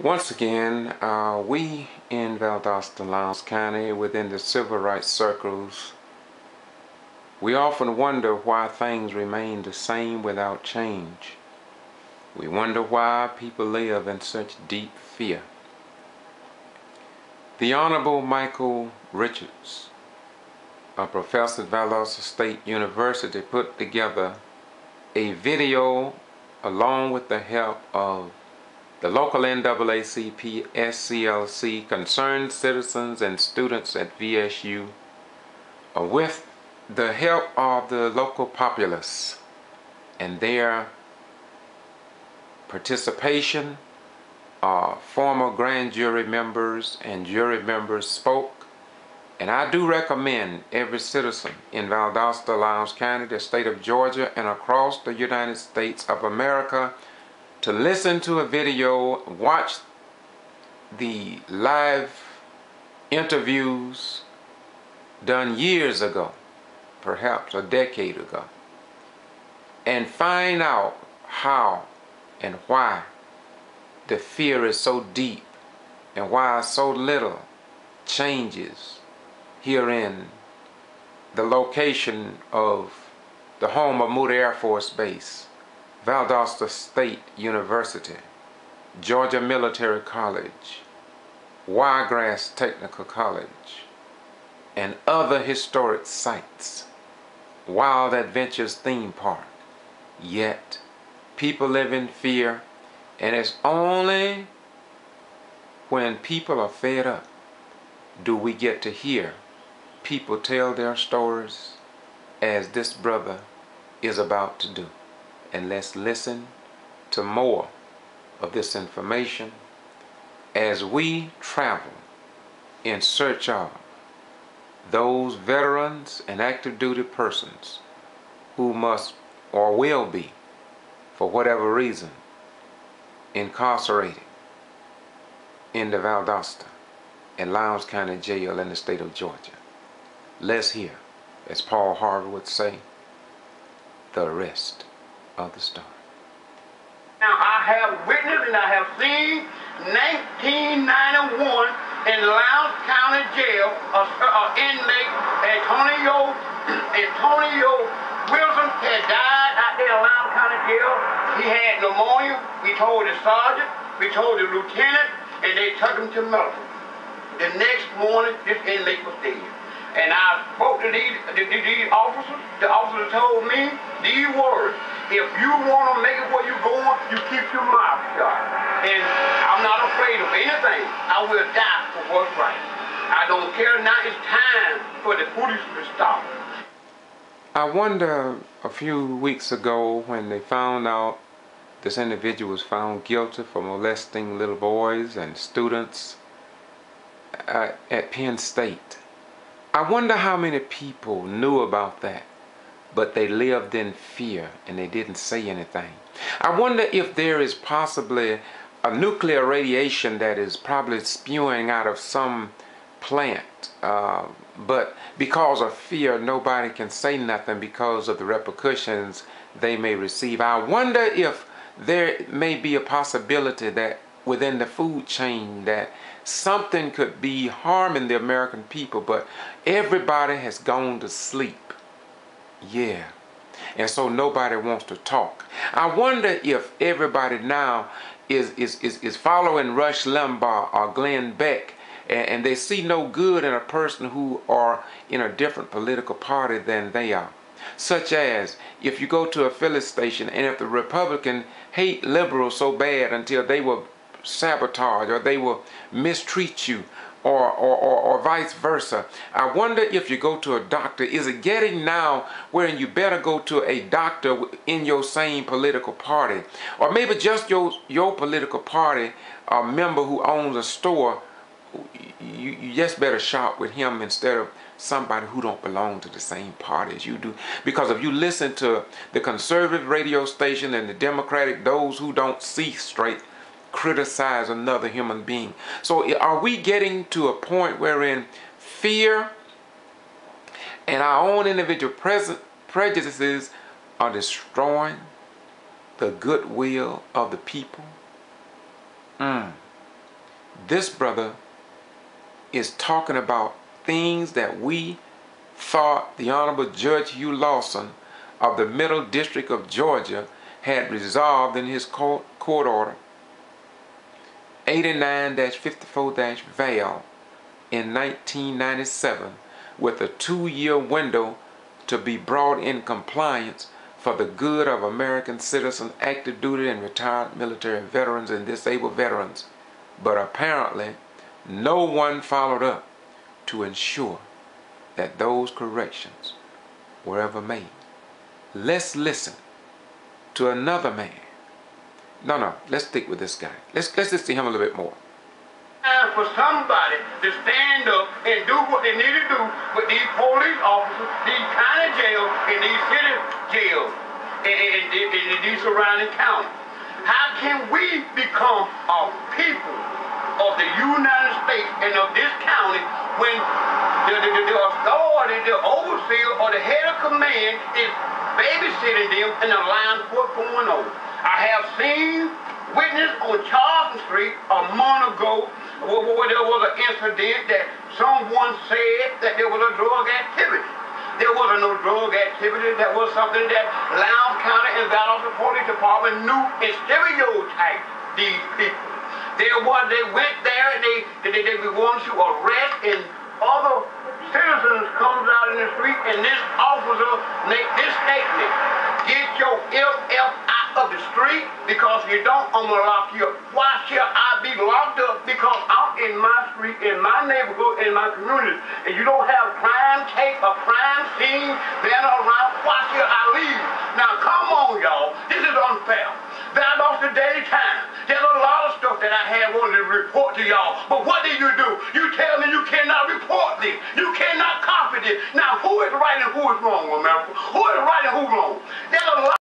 Once again, we in Valdosta, Lowndes County, within the civil rights circles, we often wonder why things remain the same without change. We wonder why people live in such deep fear. The Honorable Michael Richards, a professor at Valdosta State University, put together a video along with the help of the local NAACP, SCLC, concerned citizens and students at VSU, with the help of the local populace and their participation. Former grand jury members and jury members spoke, and I do recommend every citizen in Valdosta, Lowndes County, the state of Georgia, and across the United States of America to listen to a video, watch the live interviews done years ago, perhaps a decade ago, and find out how and why the fear is so deep and why so little changes here in the location of the home of Moody Air Force Base, Valdosta State University, Georgia Military College, Wiregrass Technical College, and other historic sites, Wild Adventures Theme Park. Yet, people live in fear, and it's only when people are fed up do we get to hear people tell their stories as this brother is about to do. And let's listen to more of this information as we travel in search of those veterans and active duty persons who must or will be, for whatever reason, incarcerated in the Valdosta and Lowndes County Jail in the state of Georgia. Let's hear, as Paul Harvey would say, the rest of the story. Now I have witnessed and I have seen 1991 in Lowndes County Jail, inmate Antonio Wilson had died out there in Lowndes County Jail. He had pneumonia. We told the sergeant, we told the lieutenant, and they took him to medical. The next morning, this inmate was dead. And I spoke to these officers. The officers told me these words: if you want to make it where you're going, you keep your mouth shut. And I'm not afraid of anything. I will die for what's right. I don't care. Now it's time for the police to stop. I wonder, a few weeks ago when they found out this individual was found guilty for molesting little boys and students at Penn State, I wonder how many people knew about that, but they lived in fear and they didn't say anything. I wonder if there is possibly a nuclear radiation that is probably spewing out of some plant, but because of fear, nobody can say nothing because of the repercussions they may receive. I wonder if there may be a possibility that within the food chain that something could be harming the American people, but everybody has gone to sleep. Yeah. And so nobody wants to talk. I wonder if everybody now is following Rush Limbaugh or Glenn Beck, and they see no good in a person who are in a different political party than they are. Such as, if you go to a filling station and if the Republican hate liberals so bad until they will sabotage or they will mistreat you, or vice versa. I wonder if you go to a doctor, is it getting now wherein you better go to a doctor in your same political party, or maybe just your political party, a member who owns a store, you just better shop with him instead of somebody who don't belong to the same party as you do. Because if you listen to the conservative radio station and the Democratic, those who don't see straight criticize another human being. So are we getting to a point wherein fear and our own individual prejudices are destroying the goodwill of the people? This brother is talking about things that we thought the Honorable Judge Hugh Lawson of the Middle District of Georgia had resolved in his court order 89-54-VAL in 1997 with a 2-year window to be brought in compliance for the good of American citizens, active duty and retired military veterans and disabled veterans. But apparently no one followed up to ensure that those corrections were ever made. Let's listen to another man. No, let's stick with this guy. Let's listen to him a little bit more. Time for somebody to stand up and do what they need to do with these police officers, these county jails, and these city jails, and these surrounding counties. How can we become a people of the United States and of this county when the authority, the overseer, or the head of command is babysitting them and allowing what's going on? I have seen witness on Charleston Street a month ago where there was an incident that someone said that there was a drug activity. There wasn't no drug activity. That was something that Lowndes County and Valdosta Police Department knew and stereotyped these people. They went there and they wanted to arrest, and other citizens comes out in the street and this officer make this statement: "Get your FF out of the street, because if you don't, I'm gonna lock you up." Why should I be locked up? Because I'm in my street, in my neighborhood, in my community, and you don't have crime tape, a crime scene banner around. Why should I leave? Now come on, y'all. This is unfair. Valdosta Daily Times. There's a lot of stuff that I had wanted to report to y'all, but what do? You tell me you cannot report this. You cannot copy this. Now who is right and who is wrong, America? Who is right and who is wrong? There's a lot